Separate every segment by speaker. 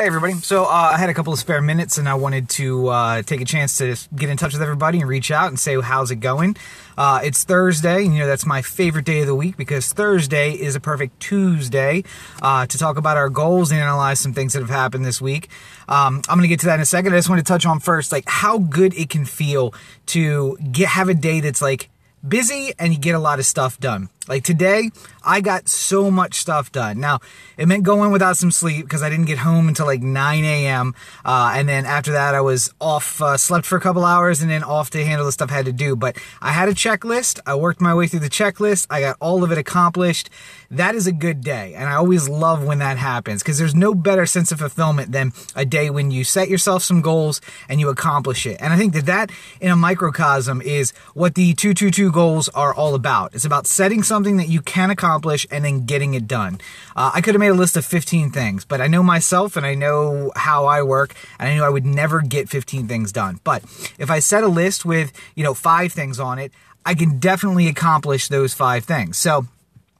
Speaker 1: Hey everybody, so I had a couple of spare minutes and I wanted to take a chance to get in touch with everybody and reach out and say how's it going. It's Thursday, and you know that's my favorite day of the week because Thursday is a perfect Tuesday to talk about our goals and analyze some things that have happened this week. I'm going to get to that in a second. I just want to touch on first like how good it can feel to have a day that's like busy and you get a lot of stuff done. Like today, I got so much stuff done. Now, it meant going without some sleep because I didn't get home until like 9 a.m. And then after that, I was off, slept for a couple hours and then off to handle the stuff I had to do. But I had a checklist. I worked my way through the checklist. I got all of it accomplished. That is a good day. And I always love when that happens because there's no better sense of fulfillment than a day when you set yourself some goals and you accomplish it. And I think that in a microcosm is what the 222 goals are all about. It's about setting something that you can accomplish and then getting it done. I could have made a list of 15 things, but I know myself and I know how I work, and I knew I would never get 15 things done. But if I set a list with, 5 things on it, I can definitely accomplish those 5 things. So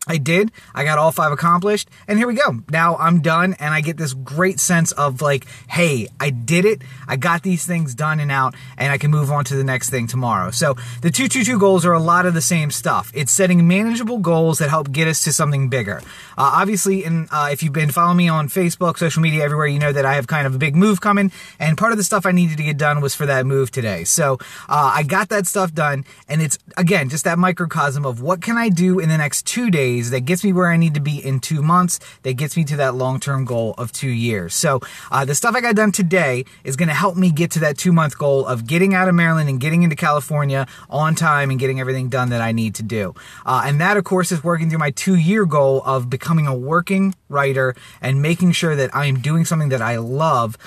Speaker 1: I did. I got all 5 accomplished, and here we go. Now I'm done, and I get this great sense of like, hey, I did it. I got these things done and out, and I can move on to the next thing tomorrow. So the 222 goals are a lot of the same stuff. It's setting manageable goals that help get us to something bigger. Obviously, if you've been following me on Facebook, social media, everywhere, you know that I have kind of a big move coming, and part of the stuff I needed to get done was for that move today. So I got that stuff done, and it's, again, just that microcosm of what can I do in the next 2 days that gets me where I need to be in 2 months, that gets me to that long-term goal of 2 years. So the stuff I got done today is going to help me get to that 2-month goal of getting out of Maryland and getting into California on time and getting everything done that I need to do. And that, of course, is working through my 2-year goal of becoming a working writer and making sure that I am doing something that I love,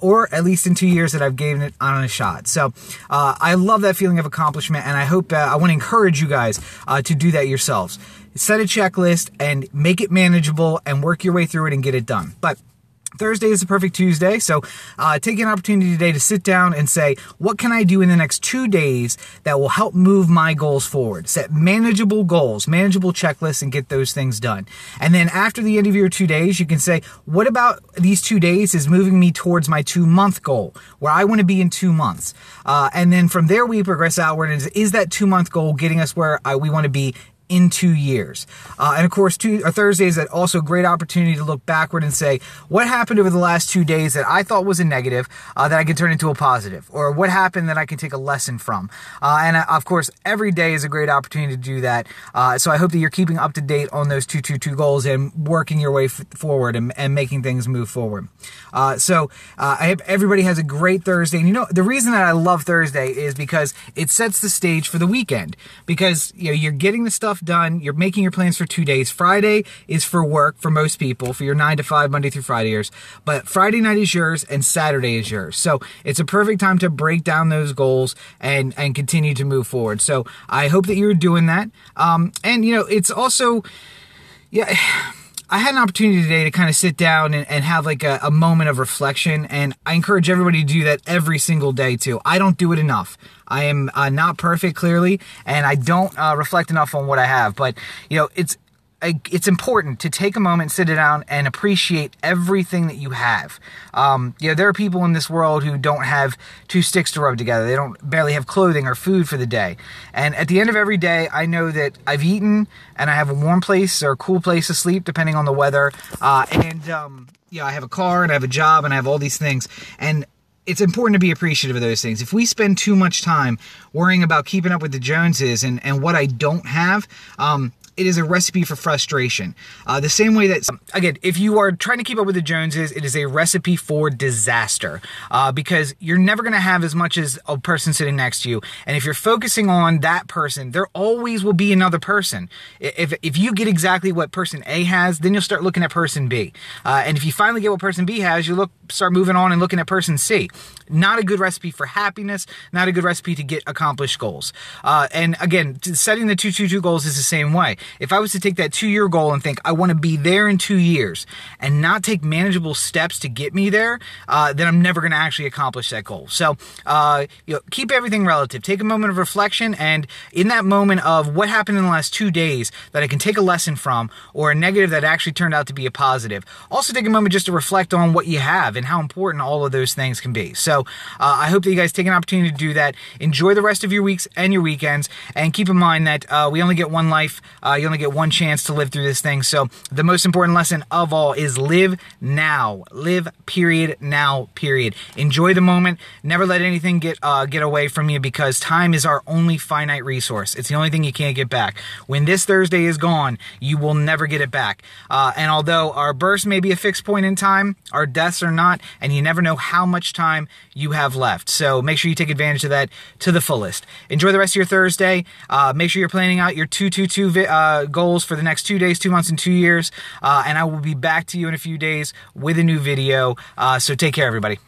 Speaker 1: or at least in 2 years that I've given it on a shot. So I love that feeling of accomplishment, and I hope I want to encourage you guys to do that yourselves. Set a checklist and make it manageable and work your way through it and get it done. But Thursday is a perfect Tuesday, so take an opportunity today to sit down and say, what can I do in the next 2 days that will help move my goals forward? Set manageable goals, manageable checklists, and get those things done. And then after the end of your 2 days, you can say, what about these 2 days is moving me towards my 2-month goal, where I want to be in 2 months? And then from there, we progress outward. And is that 2-month goal getting us where we want to be in 2 years? And of course, Thursday is also a great opportunity to look backward and say, what happened over the last 2 days that I thought was a negative that I can turn into a positive? Or what happened that I can take a lesson from? And of course, every day is a great opportunity to do that. So I hope that you're keeping up to date on those 222 goals and working your way forward and making things move forward. So I hope everybody has a great Thursday. And the reason that I love Thursday is because it sets the stage for the weekend. Because you're getting the stuff done, you're making your plans for 2 days. Friday is for work for most people, for your 9 to 5 Monday through Fridayers, but Friday night is yours and Saturday is yours. So it's a perfect time to break down those goals and continue to move forward. So I hope that you're doing that. And it's also, I had an opportunity today to kind of sit down and have like a moment of reflection, and I encourage everybody to do that every single day too. I don't do it enough. I am not perfect, clearly, and I don't reflect enough on what I have, but it's important to take a moment, sit down, and appreciate everything that you have. There are people in this world who don't have 2 sticks to rub together. They don't barely have clothing or food for the day. And at the end of every day, I know that I've eaten and I have a warm place or a cool place to sleep, depending on the weather. I have a car and I have a job and I have all these things. And it's important to be appreciative of those things. If we spend too much time worrying about keeping up with the Joneses and what I don't have, it is a recipe for frustration. The same way that, again, if you are trying to keep up with the Joneses, it is a recipe for disaster because you're never going to have as much as a person sitting next to you. And if you're focusing on that person, there always will be another person. If you get exactly what person A has, then you'll start looking at person B. And if you finally get what person B has, you start moving on and looking at person C. Not a good recipe for happiness, not a good recipe to get accomplished goals. And again, setting the 222 goals is the same way. if I was to take that 2-year goal and think I want to be there in 2 years and not take manageable steps to get me there, then I'm never going to actually accomplish that goal. So, keep everything relative. Take a moment of reflection, and in that moment of what happened in the last 2 days that I can take a lesson from, or a negative that actually turned out to be a positive, also take a moment just to reflect on what you have and how important all of those things can be. So, I hope that you guys take an opportunity to do that. Enjoy the rest of your weeks and your weekends, and keep in mind that we only get one life. You only get one chance to live through this thing. So the most important lesson of all is live now. Live, period, now, period. Enjoy the moment. Never let anything get away from you, because time is our only finite resource. It's the only thing you can't get back. When this Thursday is gone, you will never get it back. And although our births may be a fixed point in time, our deaths are not, and you never know how much time you have left. So make sure you take advantage of that to the fullest. Enjoy the rest of your Thursday. Make sure you're planning out your 2-2-2 goals for the next 2 days, 2 months, and 2 years. And I will be back to you in a few days with a new video. So take care, everybody.